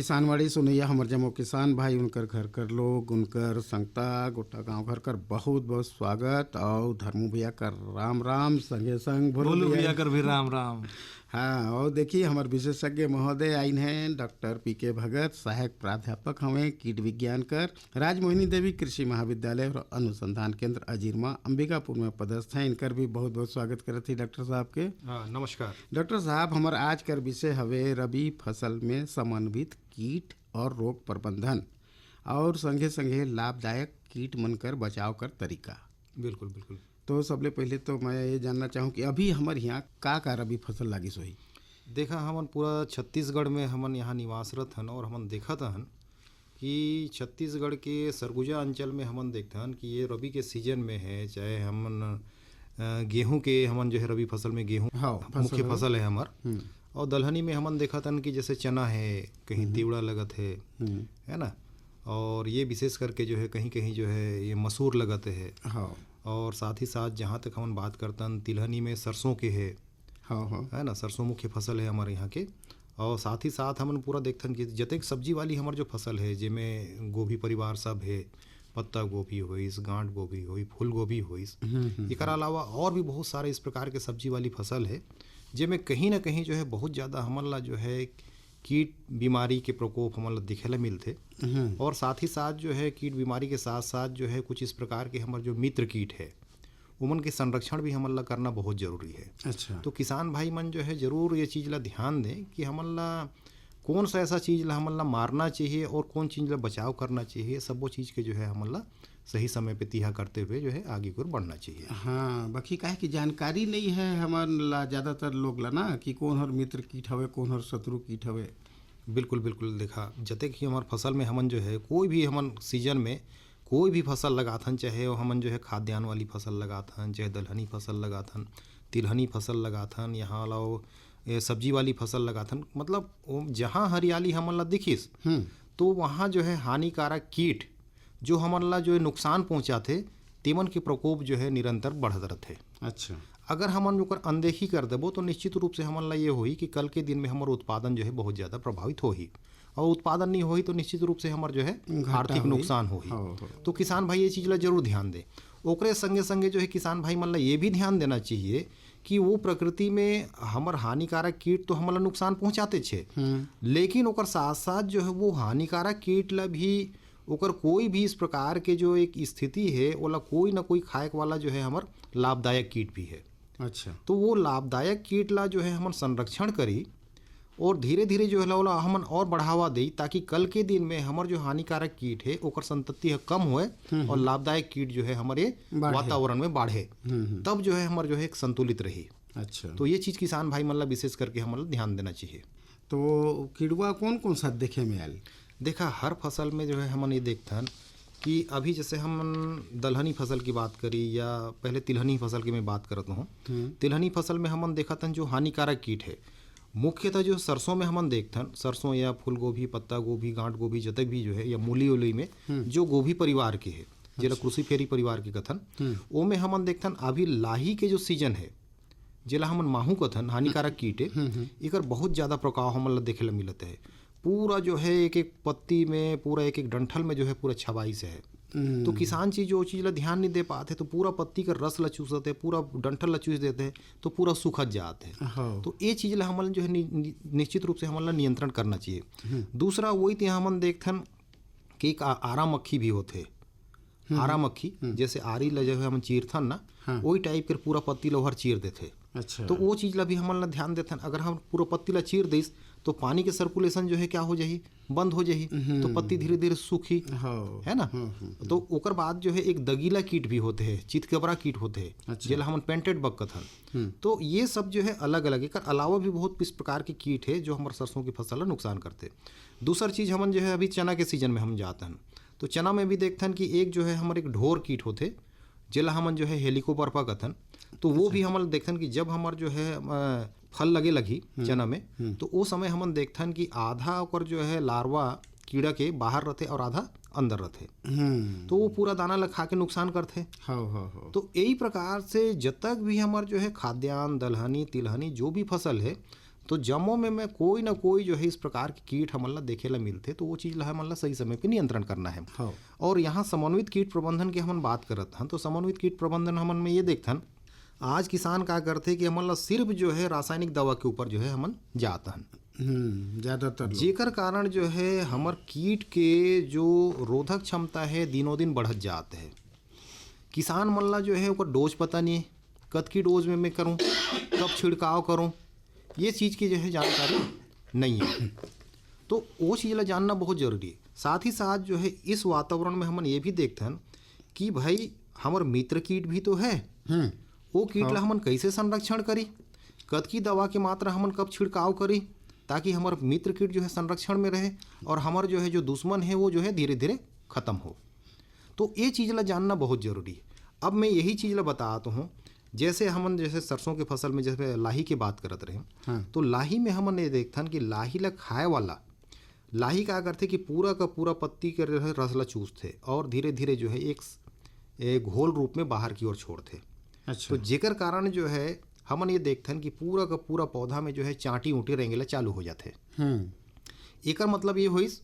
किसानवाड़ी सुनैया हमर जम्मो किसान भाई उनकर घर कर लोग उनकर संगता गोटा गांव घर कर बहुत बहुत स्वागत और धर्मू भैया कर राम राम संगे संग भोलू भैया कर भी राम राम। हाँ और देखिए हमारे विशेषज्ञ महोदय आइन हैं डॉक्टर पी.के. भगत, सहायक प्राध्यापक हमें कीट विज्ञान कर राजमोहिनी देवी कृषि महाविद्यालय और अनुसंधान केंद्र अजीरमा अंबिकापुर में पदस्थ हैं। इनकर भी बहुत बहुत स्वागत करती डॉक्टर साहब के। नमस्कार डॉक्टर साहब, हमार आज कर विषय हवे रबी फसल में समन्वित कीट और रोग प्रबंधन और संगे संगे लाभदायक कीट मन कर बचाव कर तरीका। बिल्कुल बिल्कुल। तो सबले पहले तो मैं ये जानना चाहूँ कि अभी हमारे यहाँ का रबी फसल लागी सोही। देखा हमन पूरा छत्तीसगढ़ में हमन यहाँ निवासरत हन और हमन देखत हन कि छत्तीसगढ़ के सरगुजा अंचल में हमन देखते हन कि ये रबी के सीजन में है। चाहे हमन गेहूं के हमन जो है रबी फसल में गेहूं मुख्य फसल है हमार, और दलहनी में हमन देखत हन कि जैसे चना है, कहीं तिवड़ा लगत है ना, और ये विशेष करके जो है कहीं कहीं जो है ये मसूर लगत है। और साथ ही साथ जहाँ तक हम बात करते हैं तिलहनी में सरसों के है है ना, सरसों मुख्य फसल है हमारे यहाँ के। और साथ ही साथ हम पूरा देखते हैं कि जतेक सब्जी वाली हमार जो फसल है जिसमें गोभी परिवार सब है, पत्ता गोभी होइस, गांठ गोभी होई, फूल गोभी होइस, एक अलावा और भी बहुत सारे इस प्रकार के सब्जी वाली फसल है जिसमें कहीं ना कहीं जो है बहुत ज़्यादा हमला जो है कीट बीमारी के प्रकोप हमला दिखे ला मिलते। और साथ ही साथ जो है कीट बीमारी के साथ साथ जो है कुछ इस प्रकार के हमारे जो मित्र कीट है उमन के संरक्षण भी हमला करना बहुत जरूरी है। अच्छा। तो किसान भाई मन जो है जरूर ये चीज़ ला ध्यान दें कि हमला कौन सा ऐसा चीज़ ला हमला मारना चाहिए और कौन चीज़ ला बचाव करना चाहिए, सब वो चीज़ के जो है हमला सही समय पे तिहा करते हुए जो है आगे को बढ़ना चाहिए। हाँ, बाकी काहे कि जानकारी नहीं है हमारा ज़्यादातर लोग ला ना कि कौन हर मित्र कीट हवे कौन हर शत्रु कीट हवे। बिल्कुल बिल्कुल। देखा जते कि हमार फसल में हमन जो है कोई भी हमन सीजन में कोई भी फसल लगाथन, चाहे वो हमन जो है खाद्यान्न वाली फसल लगाथन, चाहे दलहनी फसल लगाथन, तिलहनी फसल लगाथन, यहाँ अलावा सब्जी वाली फसल लगाथन, मतलब जहाँ हरियाली हमन ला दिखिस तो वहाँ जो है हानिकारक कीट जो हमन ला जो है नुकसान पहुँचाते तेमन के प्रकोप जो है निरंतर बढ़त रहते। अच्छा। अगर हमन ओकर अनदेखी कर देबो तो निश्चित रूप से हमन ला ये होई कि कल के दिन में हमार उत्पादन जो है बहुत ज़्यादा प्रभावित होही, और उत्पादन नहीं होही तो निश्चित रूप से हमार जो है आर्थिक नुकसान होही। तो किसान भाई ये चीज़ ला जरूर ध्यान दे। ओकरे संगे संगे जो है किसान भाई मन ला ये भी ध्यान देना चाहिए कि वो प्रकृति में हमार हानिकारक कीट तो हमला नुकसान पहुँचाते छे, लेकिन ओकर साथ साथ जो है वो हानिकारक कीट ला भी ओकर कोई भी इस प्रकार के जो एक स्थिति है ओला कोई ना कोई खाएक वाला जो है हमार लाभदायक कीट भी है। अच्छा। तो वो लाभदायक कीट ला जो है हमन संरक्षण करी और धीरे धीरे जो है ओला हमन और बढ़ावा दें ताकि कल के दिन में हमार जो हानिकारक कीट है ओकर संतति है कम होए और लाभदायक कीट जो है हमारे वातावरण में बढ़े, तब जो है हमार जो है एक संतुलित रही। अच्छा। तो ये चीज़ किसान भाई मन ला विशेष करके हमन ध्यान देना चाहिए। तो कीड़वा कौन कौन सा देखे में आयल? देखा हर फसल में जो है हमन ये देखते हैं कि अभी जैसे हम दलहनी फसल की बात करी या पहले तिलहनी फसल की मैं बात करता हूँ। तिलहनी फसल में हमन देखा था जो हानिकारक कीट है मुख्यतः जो सरसों में हमन देखते हैं, सरसों या फूल गोभी, पत्ता गोभी, गांठ गोभी जतक भी जो है या मूली उली में जो गोभी परिवार के है जिला कृषि फेरी परिवार के कथन वो में हमन देखते हैं अभी लाही के जो सीजन है जिला हमन माहू कथन हानिकारक कीट है एक बहुत ज़्यादा प्रकोप हमन ला देखे ला मिलते है। पूरा जो है एक एक पत्ती में पूरा एक एक डंठल में जो है पूरा छबाई से है। तो किसान चीज जो चीज़ ला ध्यान नहीं दे पाते तो पूरा पत्ती का रस ला चूसते, पूरा डंठल ला चूस देते हैं तो पूरा सूखत जाते हैं। तो ये चीज़ ला हमन जो है निश्चित रूप से हमन ला नियंत्रण करना चाहिए। दूसरा वही तो हमन देखते हैं कि एक आरा मक्खी भी होते, आरा मक्खी जैसे आरी ला जो है हम चीरथन ना वही टाइप के पूरा पत्ती ला हर चीर देते। अच्छा। तो वो चीज़ ला भी हमन ला ध्यान देते हैं। अगर हम पूरा पत्ती ला चीर दिस तो पानी के सर्कुलेशन जो है क्या हो जाही, बंद हो जाही, तो पत्ती धीरे धीरे सूखी है ना। तो ओकर बाद जो है एक दगीला कीट भी होते हैं, चितकबरा कीट होते हैं। अच्छा। जेला हमन पेंटेड बग कथन। तो ये सब जो है अलग अलग एक अलावा भी बहुत इस प्रकार के कीट है जो हमारे सरसों की फसल ला नुकसान करते। दूसरा चीज़ हमन जो है अभी चना के सीजन में हम जाते हैं तो चना में भी देखते हैं कि एक जो है हमारे एक ढोर कीट होते जिला हमन जो है हेलिकोबर्पा कथन। तो वो भी हमन देखते हैं कि जब हमार जो है फल लगे लगी चना में तो वो समय हमन देखते हैं कि आधा ओकर जो है लार्वा कीड़ा के बाहर रहते और आधा अंदर रहते। तो वो पूरा दाना ला खा के नुकसान करते। तो यही प्रकार से जब तक भी हमार जो है खाद्यान्न दलहनी तिलहनी जो भी फसल है तो जम्मो में कोई ना कोई जो है इस प्रकार के कीट हमन ला देखे ला मिलते, तो वो चीज़ ला हमन ला सही समय पे नियंत्रण करना है। हाँ। और यहाँ समन्वित कीट प्रबंधन की हमन बात करत हन, तो समन्वित कीट प्रबंधन हमन में ये देखथन आज किसान का करते कि हमन ला सिर्फ जो है रासायनिक दवा के ऊपर जो है हमन जात हन, ज़्यादातर लोग। जेकर कारण जो है हमर कीट के जो रोधक क्षमता है दिनों दिन बढ़त जात है। किसान मन ला जो है ओकर डोज पता नहीं है, कतकी डोज में मैं करूं, कब छिड़काव करूं, ये चीज़ की जो है जानकारी नहीं है। तो वो चीज़ ला जानना बहुत जरूरी है। साथ ही साथ जो है इस वातावरण में हमन ये भी देखते हैं कि भाई हमर मित्र कीट भी तो है, वो कीट ला हमन कैसे संरक्षण करी, कतकी दवा की मात्रा हमन कब छिड़काव करी, ताकि हमार मित्र कीट जो है संरक्षण में रहे और हमार जो है जो दुश्मन है वो जो है धीरे धीरे खत्म हो। तो ये चीज़ ला जानना बहुत जरूरी है। अब मैं यही चीज़ ला बताता हूँ, जैसे हमन जैसे सरसों के फसल में जैसे लाही की बात करत रहे, तो लाही में हमन ये देखथन कि लाही ला खाए वाला लाही का करते कि पूरा का पूरा पत्ती के रस ला चूसते और धीरे धीरे जो है एक घोल रूप में बाहर की ओर छोड़ते। अच्छा। तो जेकर कारण जो है हमन ये देखथन कि पूरा का पूरा पौधा में जो है चाटी ऊँटी रेंगेला चालू हो जाते। एकर मतलब ये होइस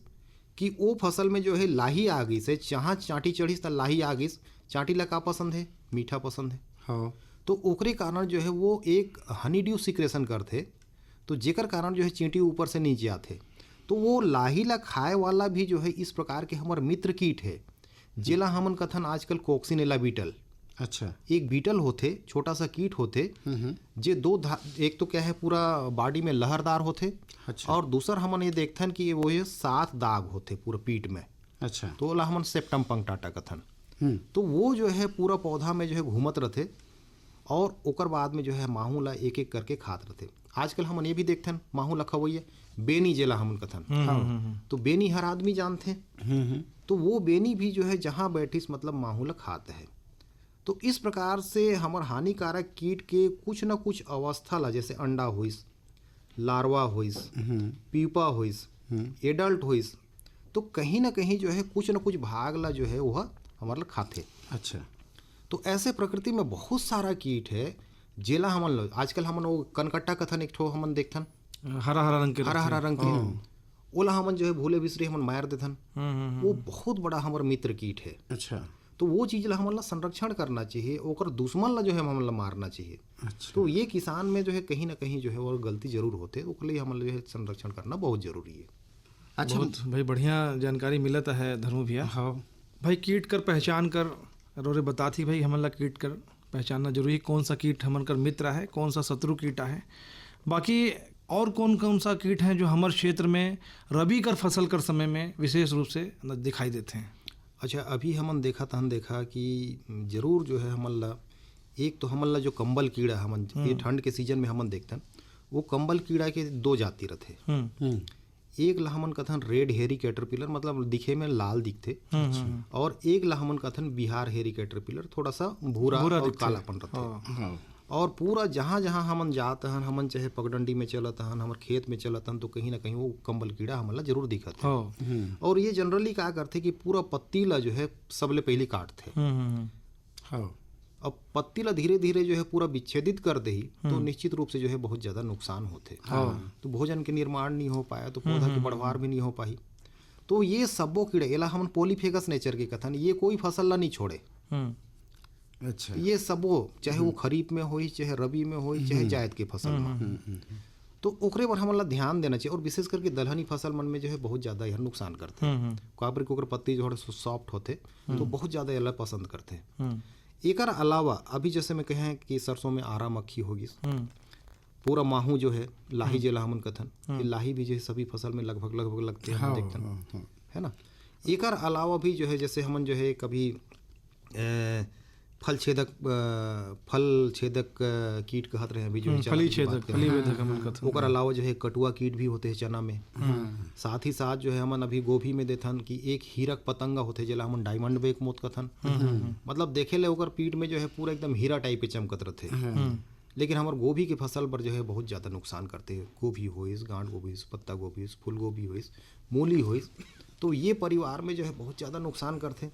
कि वो फसल में जो है लाही आ गई से, जहाँ चाटी चढ़िस त लाही आ गई। चाटी ला का पसंद है, मीठा पसंद है। हाँ। तो ओकरे कारण जो है वो एक हनी ड्यू सिक्रेशन करते, तो जेकर कारण जो है चींटी ऊपर से नीचे आते। तो वो लाही ला खाए वाला भी जो है इस प्रकार के हमार मित्र कीट है, जेला हमन कथन आजकल कोक्सिनेला बीटल। अच्छा। एक बीटल होते, छोटा सा कीट होते, जे एक तो क्या है पूरा बॉडी में लहरदार होते। अच्छा। और दूसर हमन ये देखथन कि वो ये 7 दाग होते पूरा पीठ में। अच्छा। तो ओला हमन सेप्टम पंक्टाटा कथन। तो वो जो है पूरा पौधा में जो है घूमत रहते और ओकर बाद में जो है माहू ला एक एक करके खात रहते। आजकल हमन ये भी देखथन माहू ला खवैया बेनी जेला हमन कथन, तो बेनी हर आदमी जानते। तो वो बेनी भी जो है जहाँ बैठिस मतलब माहू ला खाते हैं। तो इस प्रकार से हमार हानिकारक कीट के कुछ न कुछ अवस्था ला, जैसे अंडा होइस, लार्वा होइस, पीपा होइस, एडल्ट होइस, तो कहीं ना कहीं जो है कुछ न कुछ भाग ला जो है वह हमारे ला खाते। अच्छा। तो ऐसे प्रकृति में बहुत सारा कीट है जेला हमन आजकल हमन वो कनकट्टा कथन एक ठो हमन देखथन, हरा हरा रंग के हरा रंग के, ओला हमन जो है भूले बिसरे हमन मार देथन। वो बहुत बड़ा हमार मित्र कीट है। अच्छा। तो वो चीज़ ला हमन ला संरक्षण करना चाहिए, ओकर दुश्मन ला जो है हमन ला मारना चाहिए। अच्छा। तो ये किसान में जो है कहीं ना कहीं जो है वो गलती जरूर होते, ओकर लिए हमन ला जो है संरक्षण करना बहुत जरूरी है। अच्छा। बहुत भाई बढ़िया जानकारी मिलता है धर्मू भैया। हाँ भाई कीट कर पहचान कर रोरे बताती भाई हमन ला कीट कर पहचानना जरूरी है, कौन सा कीट हमन कर मित्र है, कौन सा शत्रु कीट है। बाकी और कौन कौन सा कीट हैं जो हमारे क्षेत्र में रबी कर फसल कर समय में विशेष रूप से दिखाई देते हैं। अच्छा, अभी हमन देखा कि जरूर जो है हमन ला एक तो हमन ला जो कंबल कीड़ा हमन ये ठंड के सीजन में हमन देखतन, वो कंबल कीड़ा के 2 जाति रहते। एक ला हमन कथन रेड हेरी कैटरपिलर, मतलब दिखे में लाल दिखते, और एक ला हमन कथन बिहार हेरी कैटरपिलर, थोड़ा सा भूरा और कालापन रहते। और पूरा जहाँ जहाँ हमन जात हन, हमन चाहे पगडंडी में चलत हन, हमर खेत में चलत हन, तो कहीं ना कहीं वो कंबल कीड़ा हमन ला जरूर दिखत है। और ये जनरली क्या करते कि पूरा पत्ती ला जो है सबले पहले काटते। अब पत्ती ला धीरे धीरे जो है पूरा विच्छेदित कर दे, तो निश्चित रूप से जो है बहुत ज्यादा नुकसान होते। तो भोजन के निर्माण नहीं हो पाया, तो पौधा की बढ़वार भी नहीं हो पाई। तो ये सबो कीड़े एला हमन पॉलीफेगस नेचर के कथन, ये कोई फसल ला नहीं छोड़े। अच्छा। ये सबो चाहे वो खरीफ में होई, चाहे रबी में होई, चाहे जायद के फसल में, तो ओकरे पर हमन ला ध्यान देना चाहिए। और विशेष करके दलहनी फसल मन में जो है बहुत ज्यादा यह नुकसान करते हैं। काबर के ओकर पत्ती जो है सॉफ्ट होते, तो बहुत ज्यादा यह पसंद करते हैं। एकर अलावा अभी जैसे मैं कहें कि सरसों में आरा मक्खी होगी, पूरा माहू जो है लाही जेला हमन कथन, ये लाही भी जो है सभी फसल में लगभग लगते हैं, देखते है ना। एकर अलावा भी जो है जैसे हमन जो है कभी फल छेदक कीट कहत रहे अभी जो है फली छेदक, फली वेदक हमन कथन। ओकर अलावा जो है कटुआ कीट भी होते हैं चना में। साथ ही साथ जो है हमन अभी गोभी में देखथन कि एक हीरक पतंगा होते जेला हमन डायमंड बेक मोत कथन। मतलब देखे ले ओकर पीठ में जो है पूरा एकदम हीरा टाइप के चमकत रहते। लेकिन हमार गोभी के फसल पर जो है बहुत ज़्यादा नुकसान करते हैं। गोभी होइस, गांठ गोभी होइस, पत्ता गोभी होइस, फूल गोभी होइस, मूली होइस, तो ये परिवार में जो है बहुत ज़्यादा नुकसान करते।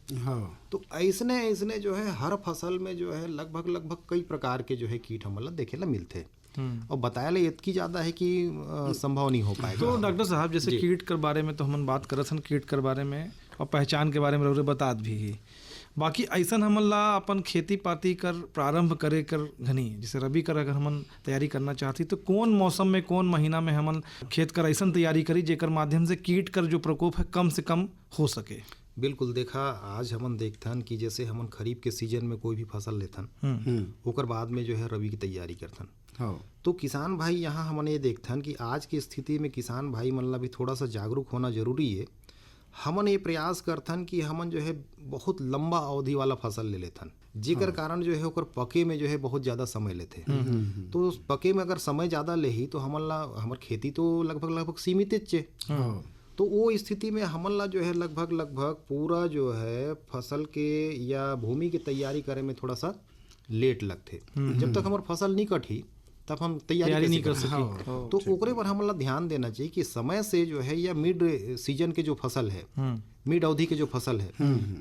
तो ऐसने जो है हर फसल में जो है लगभग कई प्रकार के जो है कीट हमन ला देखे ला मिलते। और बताया इतनी ज़्यादा है कि संभव नहीं हो पाएगा। तो डॉक्टर साहब जैसे कीट के बारे में तो हम बात करत हन, कीट के बारे में और पहचान के बारे में रउरे बतात भी ही। बाकी ऐसा हमन ला अपन खेती पाती कर प्रारंभ करे कर घनी, जैसे रबी कर अगर हमन तैयारी करना चाहती तो कौन मौसम में कौन महीना में हमन खेत कर ऐसा तैयारी करी जेकर माध्यम से कीट कर जो प्रकोप है कम से कम हो सके। बिल्कुल, देखा आज हमन देखथन कि जैसे हमन खरीफ के सीजन में कोई भी फसल लेथन ओकर बाद में जो है रबी की तैयारी करथन। हाँ। तो किसान भाई यहाँ हमन ये देखथन कि आज की स्थिति में किसान भाई मन ला भी थोड़ा सा जागरूक होना जरूरी है। हमन ये प्रयास करथन कि हमन जो है बहुत लंबा अवधि वाला फसल ले लेथन, जेकर कारण जो है ओकर पके में जो है बहुत ज़्यादा समय लेथे। तो उस पके में अगर समय ज़्यादा लेही तो हमन ला हमर खेती तो लगभग सीमित चे। तो वो स्थिति में हमन ला जो है लगभग पूरा जो है फसल के या भूमि की तैयारी करे में थोड़ा सा लेट लगथे। जब तक हमार फसल नहीं कटी तब हम तैयारी नहीं कर सके। तो ओकरे पर हमन ला ध्यान देना चाहिए कि समय से जो है या मिड सीजन के जो फसल है, मिड अवधि के जो फसल है,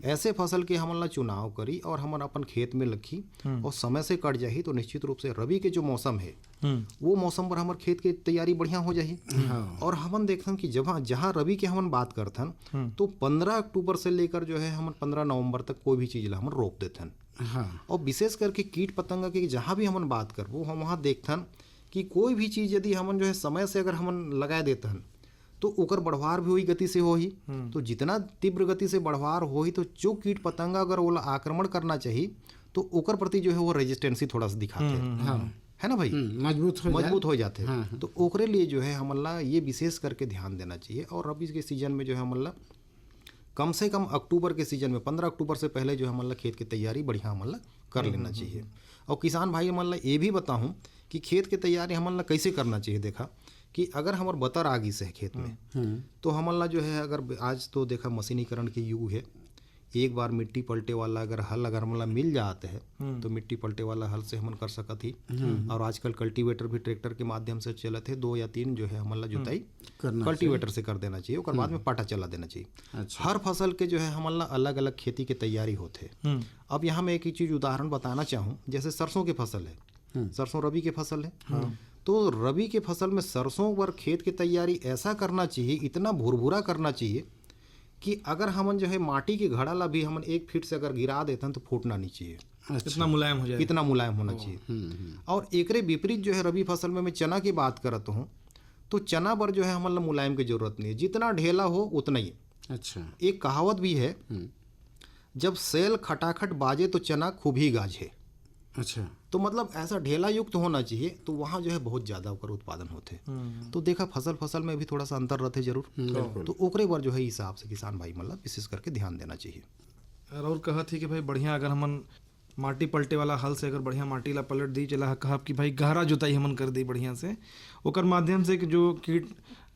ऐसे फसल के हमन ला चुनाव करी और हमन अपन खेत में रखी और समय से कट जाही तो निश्चित रूप से रबी के जो मौसम है वो मौसम पर हमार खेत के तैयारी बढ़िया हो जाही। और हमन देखथन कि जहाँ रबी के हमन बात करथन तो 15 अक्टूबर से लेकर जो है हमन 15 नवंबर तक कोई भी चीज ला हमन रोप देथन। और विशेष करके कीट पतंगा की जहाँ भी हमन बात कर वो हम वहाँ देखथन कि कोई भी चीज़ यदि हमन जो है समय से अगर हमन लगा देतन तो ओकर बढ़वार भी वही गति से होही। तो जितना तीव्र गति से बढ़वार होही तो जो कीट पतंगा अगर वो आक्रमण करना चाहिए तो ओकर प्रति जो है वो रेजिस्टेंसी थोड़ा सा दिखाते है ना भाई, मजबूत हो जाते हैं। तो ओकरे लिए जो है हमन ला ये विशेष करके ध्यान देना चाहिए। और रबी के सीजन में जो है हमन ला कम से कम अक्टूबर के सीजन में 15 अक्टूबर से पहले जो है हमन ला खेत की तैयारी बढ़िया हमन ला कर लेना चाहिए। और किसान भाई हमन ला ये भी बताऊं कि खेत की तैयारी हमन ला कैसे करना चाहिए। देखा कि अगर हमार बतर आगी से है खेत में तो हमन ला जो है अगर आज तो देखा मशीनीकरण के युग है, एक बार मिट्टी पलटे वाला अगर हल अगर हमला मिल जाते हैं तो मिट्टी पलटे वाला हल से हमन कर सकत ही। और आजकल कल्टीवेटर भी ट्रैक्टर के माध्यम से चलत है, 2 या 3 जो है हमला जुताई कल्टीवेटर से कर देना चाहिए। और बाद में पाटा चला देना चाहिए। अच्छा। हर फसल के जो है हमला अलग अलग खेती की तैयारी होते है। अब यहाँ मैं एक ही चीज उदाहरण बताना चाहूँ, जैसे सरसों की फसल है, सरसों रबी की फसल है। तो रबी के फसल में सरसों पर खेत की तैयारी ऐसा करना चाहिए, इतना भुरभुरा करना चाहिए कि अगर हमन जो है माटी के घड़ा ला भी हमन 1 फीट से अगर गिरा देते हैं तो फूटना नहीं चाहिए। अच्छा। इतना मुलायम हो जाए, इतना मुलायम होना चाहिए। और एकरे विपरीत जो है रबी फसल में मैं चना की बात करता हूँ तो चना पर जो है हमन ला मुलायम की जरूरत नहीं है, जितना ढेला हो उतना ही। अच्छा। एक कहावत भी है, जब सेल खटाखट बाजे तो चना खूब ही गाजे। अच्छा। तो मतलब ऐसा ढेला युक्त होना चाहिए तो वहाँ जो है बहुत ज़्यादा ओकर उत्पादन होते। तो देखा फसल में भी थोड़ा सा अंतर रहते जरूर। तो ओकरे पर जो है हिसाब से किसान भाई मतलब विशेष करके ध्यान देना चाहिए। और कहत थी कि भाई बढ़िया अगर हमन माटी पलटे वाला हल से अगर बढ़िया माटी ला पलट दी, चला कहब कि भाई गहरा जुताई हमन कर दी बढ़िया से, ओकर माध्यम से कि जो कीट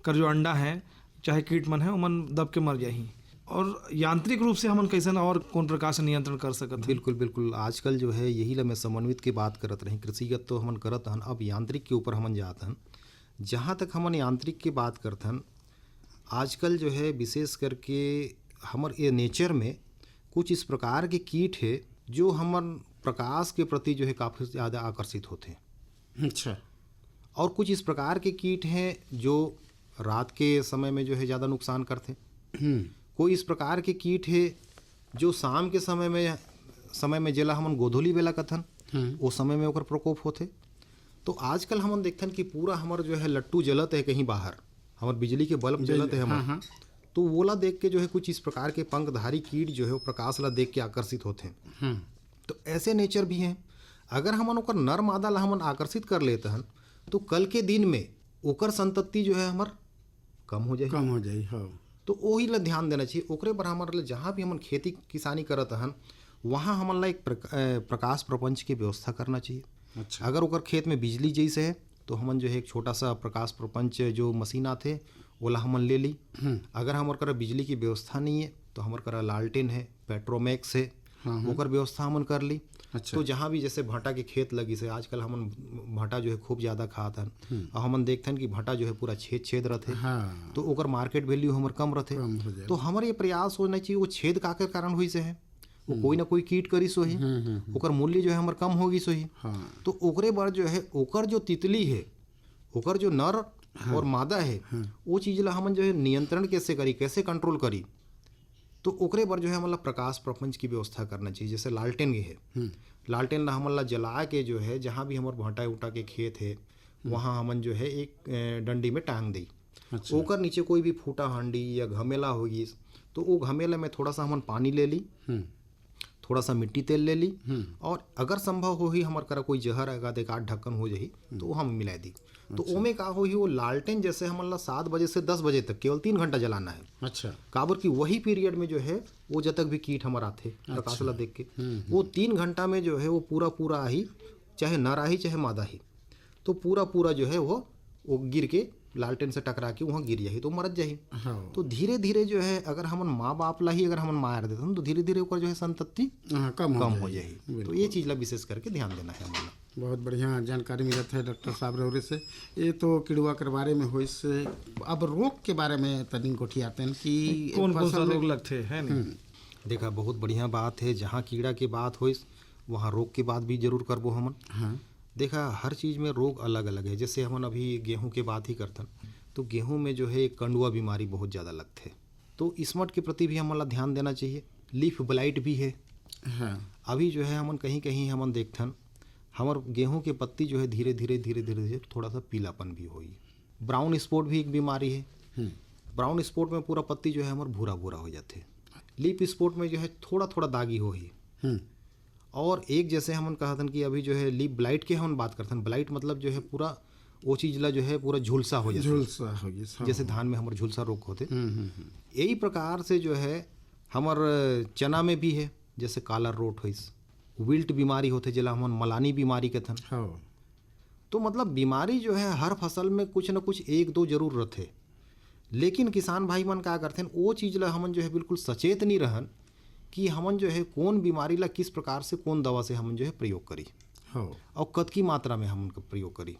कर जो अंडा है चाहे कीट मन है ओमन दब के मर जाही। और यांत्रिक रूप से हमन कैसे ना और कौन प्रकार से नियंत्रण कर सकत? बिल्कुल आजकल जो है यही ला मैं समन्वित की बात करत रही, कृषिगत तो हमन करत हन, अब यांत्रिक के ऊपर हमन जात हन। जहाँ तक हमन यांत्रिक की बात करत हन, आजकल जो है विशेष करके हमर ये नेचर में कुछ इस प्रकार के कीट है जो हमन प्रकाश के प्रति जो है काफ़ी ज़्यादा आकर्षित होते हैं। अच्छा। और कुछ इस प्रकार के कीट हैं जो रात के समय में जो है ज़्यादा नुकसान करते। कोई इस प्रकार के कीट है जो शाम के समय में जेला हमन गोधूली बेला कथन वो समय में ओकर प्रकोप होते। तो आजकल हमन देखथन कि पूरा हमर जो है लट्टू जलत है कहीं बाहर, हमर बिजली के बल्ब जलत है हमर। तो वोला देख के जो है कुछ इस प्रकार के पंखधारी कीट जो है वो प्रकाश ला देख के आकर्षित होते हैं। तो ऐसे नेचर भी हैं। अगर हमन ओकर नर मादा ला हमन आकर्षित कर लेते हैं तो कल के दिन में ओकर संतति जो है हमर कम हो जाए। हाँ। तो वही ला ध्यान देना चाहिए। ओकरे पर हमारे जहाँ भी हमन खेती किसानी करत हन वहाँ हमन ला एक प्रकाश प्रपंच की व्यवस्था करना चाहिए। अच्छा। अगर ओकर खेत में बिजली जैसे है तो हमन जो है एक छोटा सा प्रकाश प्रपंच जो मशीन आते ओला हमन ले ली। अगर हमार करा बिजली की व्यवस्था नहीं है तो हमार करा लालटेन है, पेट्रोमैक्स है, ओकर व्यवस्था हमन कर ली। अच्छा। तो जहाँ भी जैसे भाटा के खेत लगी से आजकल हमन भाटा जो है खूब ज़्यादा खात हन और हमन देखथन कि भाटा जो है पूरा छेद रहते। हाँ। तो ओकर मार्केट वैल्यू हमर कम रहते। तो हमारे ये प्रयास होना चाहिए वो छेद का कारण हुई से है वो कोई ना कोई कीट करी सोही, ओकर मूल्य जो है हमर कम होगी सोही। हाँ तो ओकरे बार जो है ओकर जो तितली है, ओकर जो नर और मादा है, वो चीज ला हमन जो है नियंत्रण कैसे करी, कैसे कंट्रोल करी। तो ओकरे बार जो है मतलब प्रकाश प्रपंच की व्यवस्था करना चाहिए। जैसे लालटेन के है, लालटेन ला हमन ला जला के जो है जहाँ भी हमार भाटा उटा के खेत है वहाँ हमन जो है एक डंडी में टांग दी। अच्छा। ओकर नीचे कोई भी फूटा हांडी या घमेला होगी तो वो घमेला में थोड़ा सा हमन पानी ले ली, थोड़ा सा मिट्टी तेल ले ली, और अगर संभव हो ही हमार करा कोई जहर आएगा एक आध ढक्कन हो जाही तो वो हम मिला दी। तो ओमे का हो ही वो लालटेन जैसे हमन ला 7 बजे से 10 बजे तक केवल 3 घंटा जलाना है। अच्छा। काबर की वही पीरियड में जो है वो जब तक भी कीट हमार आते प्रकाश ला देख के वो 3 घंटा में जो है वो पूरा ही, चाहे नर ही चाहे मादा ही, तो पूरा जो है वो गिर के लालटेन से टकरा के वहाँ गिर जाही तो मरत जाही। हाँ तो धीरे धीरे जो है अगर हमन माँ बाप ला ही अगर हमन मार देते तो धीरे धीरे ओकर जो है संतति हाँ, कम हो जाही। तो ये चीज ला विशेष करके ध्यान देना है हमन ला। बहुत बढ़िया जानकारी मिलत है डॉक्टर साहब रौरे से। ये तो किड़ुआ के बारे में हो, इससे अब रोग के बारे में तनिक गोठियाते हैं कि कौन कौन सा फसल में- रोग लगते हैं नहीं? देखा बहुत बढ़िया बात है, जहाँ कीड़ा की बात हो वहाँ रोग की बात भी जरूर करबो हमन। हाँ देखा हर चीज़ में रोग अलग अलग है। जैसे हमन अभी गेहूं के बात ही करतन तो गेहूं में जो है एक कंडुआ बीमारी बहुत ज़्यादा लगते, तो इसमट के प्रति भी हमन ला ध्यान देना चाहिए। लीफ ब्लाइट भी है। हाँ अभी जो है हमन कहीं कहीं हमन देखथन हमर गेहूं के पत्ती जो है धीरे धीरे थोड़ा सा पीलापन भी होई। ब्राउन स्पॉट भी एक बीमारी है। ब्राउन स्पॉट में पूरा पत्ती जो है हमर भूरा भूरा हो जाते। लीफ स्पॉट में जो है थोड़ा थोड़ा दागी होही। और एक जैसे हमन कहतन कि अभी जो है लीफ ब्लाइट के हम बात करतन, ब्लाइट मतलब जो है पूरा वो चीज ला जो है पूरा झुलसा हो जाता, झुलसा हो गई। हाँ। जैसे धान में हमारे झुलसा रोग होते। यही प्रकार से जो है हमार चना में भी है, जैसे काला रोट होइस, विल्ट बीमारी होते जिला हमन मलानी बीमारी कहथन। हाँ तो मतलब बीमारी जो है हर फसल में कुछ न कुछ एक दो जरूर रहते, लेकिन किसान भाई मन का करते हैं वो चीज ला हमन जो है बिल्कुल सचेत नहीं रहन कि हमन जो है कौन बीमारी ला किस प्रकार से कौन दवा से हमन जो है प्रयोग करी हाँ और कतकी मात्रा में हम उनका प्रयोग करी।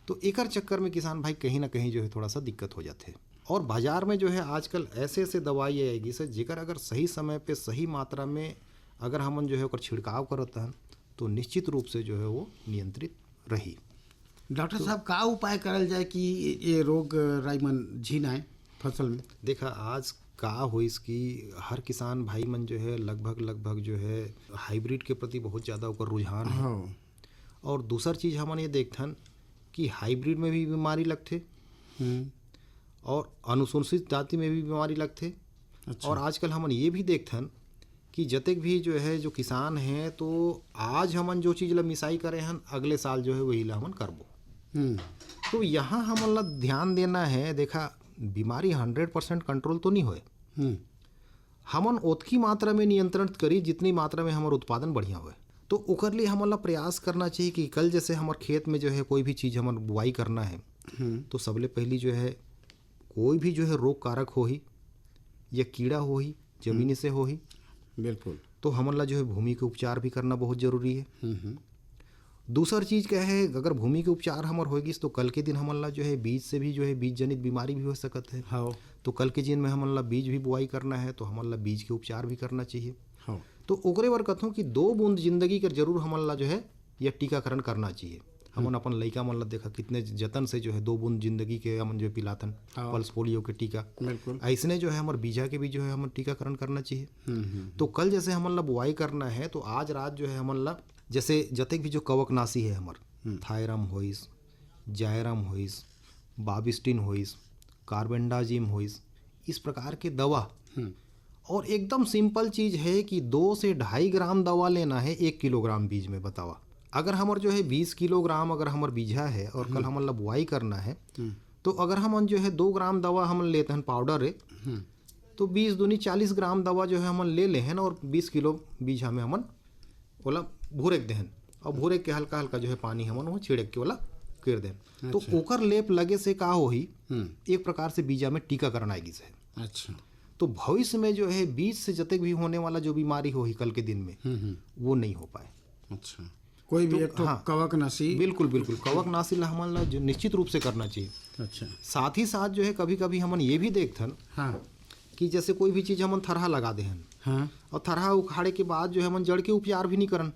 तो एकर चक्कर में किसान भाई कहीं ना कहीं जो है थोड़ा सा दिक्कत हो जाते हैं। और बाजार में जो है आजकल ऐसे ऐसे दवाई आएगी सर जेकर अगर सही समय पे सही मात्रा में अगर हमन जो है ओकर छिड़काव करत हन तो निश्चित रूप से जो है वो नियंत्रित रही। डॉक्टर साहब का उपाय करल जाए कि ये रोग राईमन झीन आए फसल में? देखा आज का हो इसकी हर किसान भाई मन जो है लगभग जो है हाइब्रिड के प्रति बहुत ज़्यादा ओकर रुझान है। हाँ और दूसर चीज़ हमन ये देखथन कि हाइब्रिड में भी बीमारी लगते और अनुशंसित जाति में भी बीमारी लगते। अच्छा। और आजकल हमन ये भी देखथन कि जतक भी जो है जो किसान हैं तो आज हमन जो चीज़ ला मिसाई करे हन अगले साल जो है वही ला हमन करबो। तो यहाँ हमन ला ध्यान देना है। देखा बीमारी 100% कंट्रोल तो नहीं होए, हमन ओतकी मात्रा में नियंत्रण करी जितनी मात्रा में हमार उत्पादन बढ़िया होए। तो ओकर लिए हमन ला प्रयास करना चाहिए कि कल जैसे हमार खेत में जो है कोई भी चीज़ हमन बुआई करना है तो सबले पहली जो है कोई भी जो है रोग कारक हो ही या कीड़ा हो ही जमीनी से हो ही, बिल्कुल, तो हमन ला जो है भूमि के उपचार भी करना बहुत जरूरी है। दूसर चीज़ क्या है, अगर भूमि के उपचार हमार होगी तो कल के दिन हमन ला जो है बीज से भी जो है बीज जनित बीमारी भी हो सकत है। हाँ तो कल के दिन में हमन ला बीज भी बुआई करना है तो हमन ला बीज के उपचार भी करना चाहिए। हाँ तो ओकरे बर कहूँ कि 2 बूंद जिंदगी के जरूर हमन ला जो है यह टीकाकरण करना चाहिए। हमन अपन लइका मन ला देखा कितने जतन से जो है 2 बूंद जिंदगी के हमन जो पिलातन पल्स पोलियो के टीका, बिल्कुल ऐसने जो है हमारे बीजा के भी जो है हमन टीकाकरण करना चाहिए। तो कल जैसे हमन ला बुआई करना है तो आज रात जो है हमन ला जैसे जतक भी जो कवकनाशी है हमार थायरम होइस, जायरम होइस, बाबिस्टिन होइस, कार्बेंडाजिम होइस, इस प्रकार के दवा। और एकदम सिंपल चीज़ है कि 2 से 2.5 ग्राम दवा लेना है 1 किलोग्राम बीज में। बतावा अगर हमार जो है 20 किलोग्राम अगर हमार बीजा है और कल हमन ला बुआई करना है तो अगर हमन जो है 2 ग्राम दवा हमन लेते हैं पाउडर है तो 20 दूनी 40 ग्राम दवा जो है हमन ले लेहन और 20 किलो बीज हमें हमन ओला भूरेक देहन और भूरेक के हल्का हल्का जो है पानी हमन वो छिड़क के ओला कर देन। तो ओकर लेप लगे से का हो ही एक प्रकार से बीजा में टीकाकरण आएगी से। अच्छा, तो भविष्य में जो है बीज से जतक भी होने वाला जो बीमारी हो ही कल के दिन में वो नहीं हो पाए। अच्छा, कोई भी एक तो हाँ, कवकनाशी बिल्कुल बिल्कुल कवकनाशी ला हमन ला जो निश्चित रूप से करना चाहिए। अच्छा साथ ही साथ जो है कभी कभी हमन ये भी देखथन हाँ कि जैसे कोई भी चीज़ हमन थरहा लगा दे हन हाँ। और थरहा उखाड़े के बाद जो है हमन जड़ के उपचार भी नहीं करन,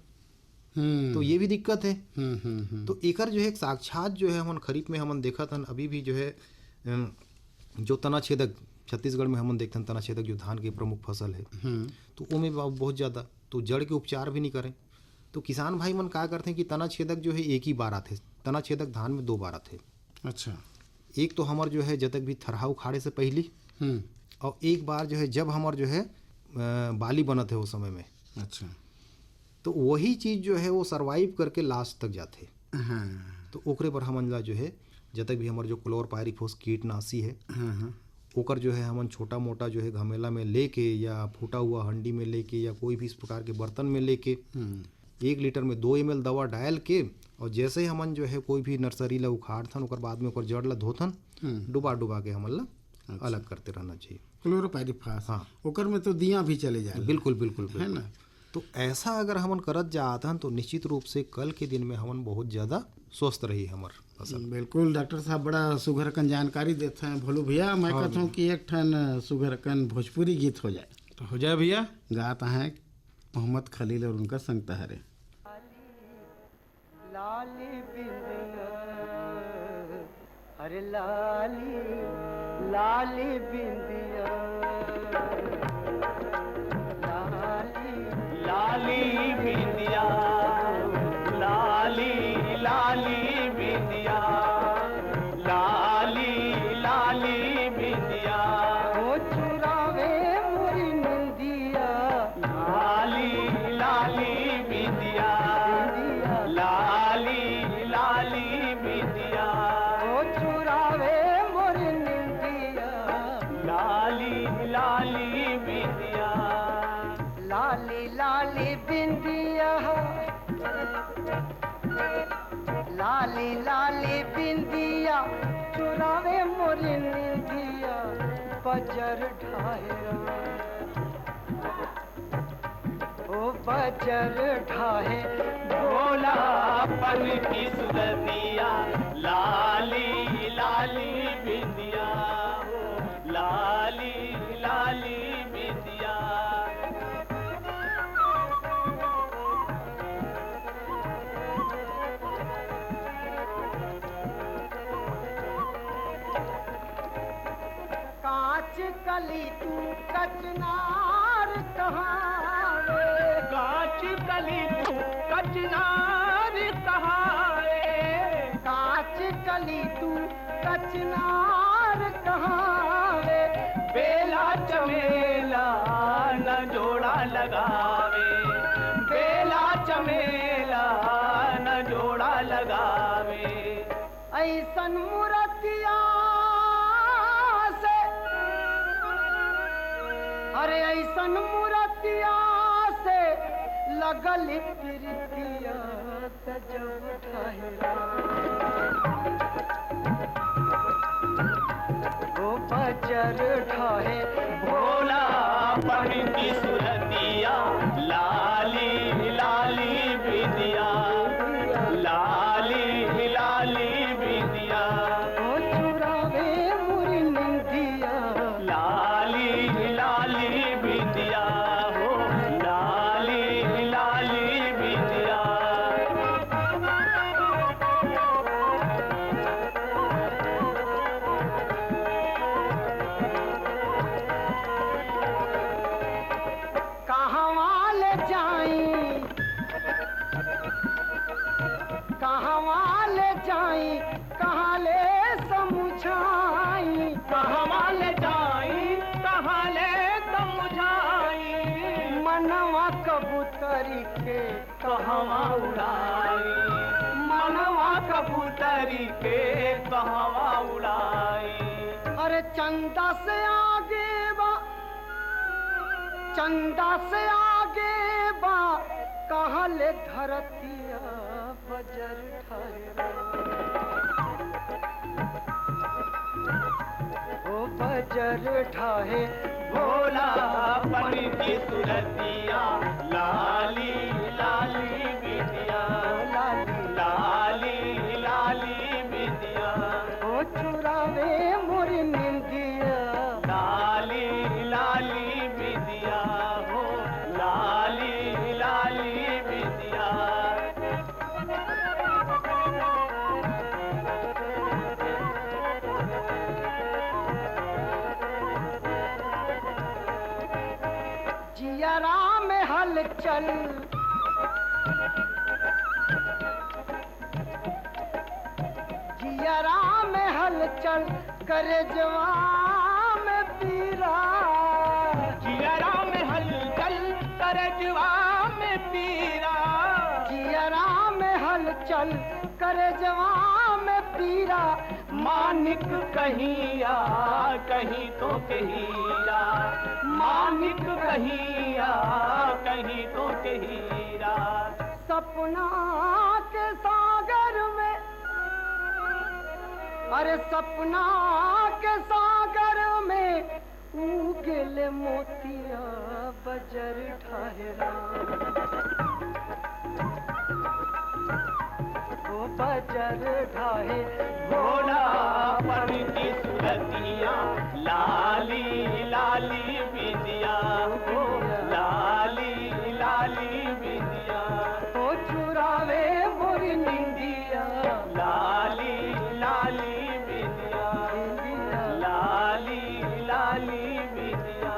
तो ये भी दिक्कत है। तो एकर जो है एक साक्षात जो है हमन खरीफ में हमन देखत हन अभी भी जो है जो तना छेदक छत्तीसगढ़ में हमन देखते हैं तना छेदक जो धान की प्रमुख फसल है, तो वो में बहुत ज़्यादा तो जड़ के उपचार भी नहीं करें। तो किसान भाई मन क्या करते हैं कि तना छेदक जो है एक ही बार आते, तना छेदक धान में 2 बार आते। अच्छा। एक तो हमार जो है जतक भी थरहा उखाड़े से पहली, और एक बार जो है जब हमार जो है बाली बनत है उस समय में। अच्छा। तो वही चीज़ जो है वो सरवाइव करके लास्ट तक जाते। हाँ। तो ओकरे पर हमन ला जो है जतक भी हमार जो क्लोरपायरिफॉस कीटनाशी है, ओकर जो है हमन छोटा मोटा जो है घमेला में लेके या फूटा हुआ हंडी में लेके या कोई भी इस प्रकार के बर्तन में लेके 1 लीटर में 2 ml दवा डाल के, और जैसे ही हमन जो है कोई भी नर्सरी ला उखाड़थन ओकर बाद में ओकर जड़ ला धोथन, डुबा डुबा के हमन ला अलग करते रहना चाहिए। क्लोरोपाइरिफास, हाँ। ओकर में तो दिया भी चले जाए। बिल्कुल बिल्कुल है ना। तो ऐसा अगर हमन करत जातन तो निश्चित रूप से कल के दिन में हमन बहुत ज़्यादा स्वस्थ रही हमर फसल। बिल्कुल डॉक्टर साहब बड़ा सुघरकन जानकारी देते हैं। भोलू भैया मैं कहता हूँ कि एक ठन सुघरकन भोजपुरी गीत हो जाए। तो हो जाए भैया। गाता है मोहम्मद खलील और उनका संग तहरे। लाली बिंदिया, अरे लाली लाली बिंदिया, लाली बिंदिया, लाली लाली बिंदिया, लाली लाली बिंदिया, वो चुरावे मोरी निंदिया, लाली लाली बिंदिया, लाली लाली बिंदिया, वो चुरावे मोरी निंदिया, लाली लाली बिंदिया, लाली लाली बिंदिया, लाली लाली बिंदिया, चुरावे मोरी निंदिया, बजर ढाहेरा, ओ बजर ढाहे भोलापन की सुरतिया, लाली लाली बिंदिया, लाली लाली बिंदिया। कांच कली तू कचनार कहाँ रे, कांच कली तू कचनार कहाँ रे, कांच कली तू कचनार कहाँ रे, बेला चमेला न जोड़ा लगावे, बेला चमेला न जोड़ा लगावे, ऐसन मूर्तिया अरे ऐसन मूर्तिया से लगल प्रीतिया तजब ठाहेरा, ओ बजर ठाहे भोला पन की सुरतिया, लाली लाली बिंदिया, लाली लाली बिंदिया, ओ चुरावे मोरी निंदिया, लाली लाली बिंदिया, हो लाली लाली बिंदिया। कहाँ ले जाई, कहाँ ले जाई, कहाँ ले समझाई, कहाँ ले जाई, कहाँ ले समझाई, मनवा कबूतरी के कहवा उड़ाई, मनवा कबूतरी के कहवा उड़ाई, अरे चंदा से आगे बा, चंदा से आगे बा, कहाँ ले धरतिया बजर ठाहेरा, ओ बजर ठाहे भोला पन की सुरतिया, लाली लाली बिंदिया, लाली लाली बिंदिया, ओ चुरावे मोरी निंदिया, लाली हलचल जियरा में हलचल करे जवान में पीरा जियरा में हलचल करे जवान में पीरा जियरा में हलचल करे जवान में पीरा मानिक कहिया कहीं तो कहीरा मानिक कहिया कहीं तो कहीरा सपना के सागर में अरे सपना के सागर में उगले मोतिया बजर ठहरा ओ बजर ढाहे भोला पन की सुरतिया लाली लाली विदिया ओ लाली लाली विदिया ओ चुरावे मोरी निंदिया लाली लाली विदिया लाली लाली विदिया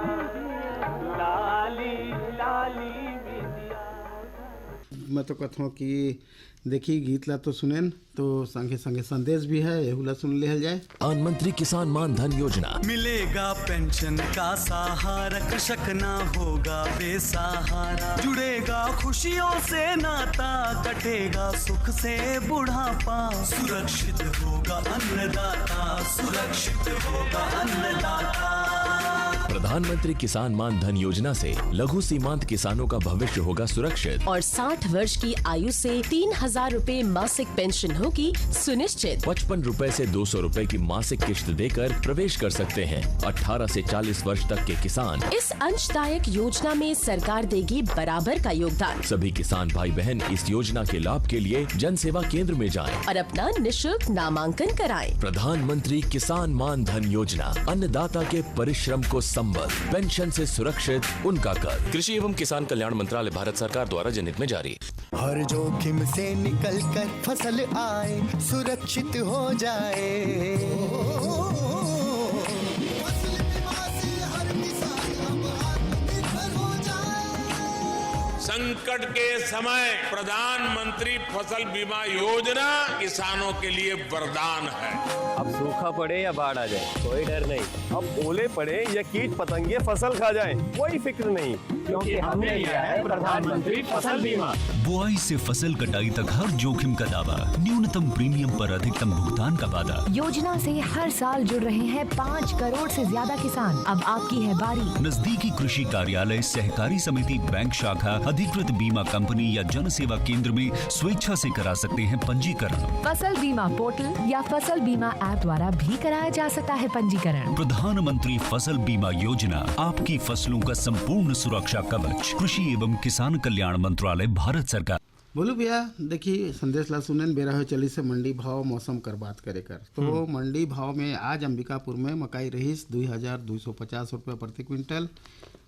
लाली लाली विदिया। मैं तो कहता हूँ कि देखी गीत ला तो सुनेन तो संगे संगे संदेश भी है एहुला सुन लिहल जाए। प्रधानमंत्री किसान मान धन योजना, मिलेगा पेंशन का सहारा, कृषक ना होगा बेसहारा, जुड़ेगा खुशियों से नाता, कटेगा सुख से बुढ़ापा, सुरक्षित होगा अन्नदाता, सुरक्षित होगा अन्नदाता। प्रधानमंत्री किसान मान धन योजना से लघु सीमांत किसानों का भविष्य होगा सुरक्षित और 60 वर्ष की आयु से 3,000 रूपए मासिक पेंशन होगी सुनिश्चित। 55 रूपए से 200 रूपए की मासिक किश्त देकर प्रवेश कर सकते हैं 18 से 40 वर्ष तक के किसान। इस अंशदायक योजना में सरकार देगी बराबर का योगदान। सभी किसान भाई बहन इस योजना के लाभ के लिए जन सेवा केंद्र में जाएं और अपना निशुल्क नामांकन कराएं। प्रधानमंत्री किसान मान धन योजना, अन्नदाता के परिश्रम को संबल, पेंशन से सुरक्षित उनका कर। कृषि एवं किसान कल्याण मंत्रालय, भारत सरकार द्वारा जनहित में जारी। हर जोखिम से निकल कर फसल आए, सुरक्षित हो जाए, फसल बीमा से हर किसान अब आत्मनिर्भर हो जाए। संकट के समय प्रधानमंत्री फसल बीमा योजना किसानों के लिए वरदान है। अब सूखा पड़े या बाढ़ आ जाए कोई डर नहीं, अब ओले पड़े या कीट पतंगे फसल खा जाए कोई फिक्र नहीं, क्योंकि हमने लिया है प्रधानमंत्री फसल बीमा। बुआई से फसल कटाई तक हर जोखिम का दावा, न्यूनतम प्रीमियम पर अधिकतम भुगतान का वादा। योजना से हर साल जुड़ रहे हैं 5 करोड़ से ज्यादा किसान। अब आपकी है बारी। नजदीकी कृषि कार्यालय, सहकारी समिति, बैंक शाखा, अधिकृत बीमा कंपनी या जन सेवा केंद्र में स्वेच्छा से करा सकते हैं पंजीकरण। फसल बीमा पोर्टल या फसल बीमा ऐप द्वारा भी कराया जा सकता है पंजीकरण। प्रधानमंत्री फसल बीमा योजना, आपकी फसलों का संपूर्ण सुरक्षा कवच। कृषि एवं किसान कल्याण मंत्रालय, भारत सरकार। बोलू भैया देखिए संदेश ला सुनन बेरा हो चली से मंडी भाव मौसम कर बात करे कर तो मंडी भाव में आज अंबिकापुर में मकाई रहीस 2,250 रुपये प्रति क्विंटल,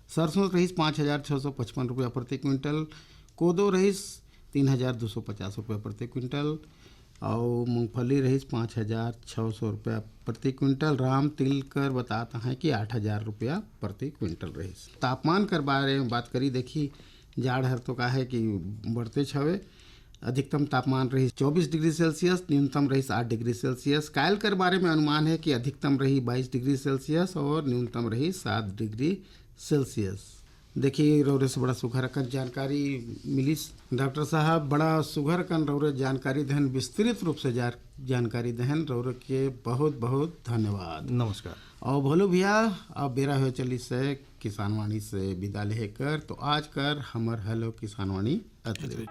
सरसों रहीस 5,655 रुपये प्रति क्विंटल, कोदो रहीस 3,250 रुपये प्रति क्विंटल और मूंगफली रहीस 5,600 रुपया प्रति क्विंटल। राम तिल कर बताता है कि 8,000 रुपया प्रति क्विंटल रहीस। तापमान कर बारे में बात करी देखी जाड़ हर तो का है कि बढ़ते छवे। अधिकतम तापमान रही 24 डिग्री सेल्सियस, न्यूनतम रही 8 डिग्री सेल्सियस। कायल कर बारे में अनुमान है कि अधिकतम रही 22 डिग्री सेल्सियस और न्यूनतम रही 7 डिग्री सेल्सियस। देखिए रौरे से बड़ा सुघर कन जानकारी मिली डॉक्टर साहब, बड़ा सुघर कन रौरे जानकारी दहन, विस्तृत रूप से जानकारी दहन, रौरे के बहुत बहुत धन्यवाद। नमस्कार। और भोलू भैया अब बेरा हो चली से किसानवाणी से विदा लेकर तो आज कर हमर हेलो किसानवाणी अतरे।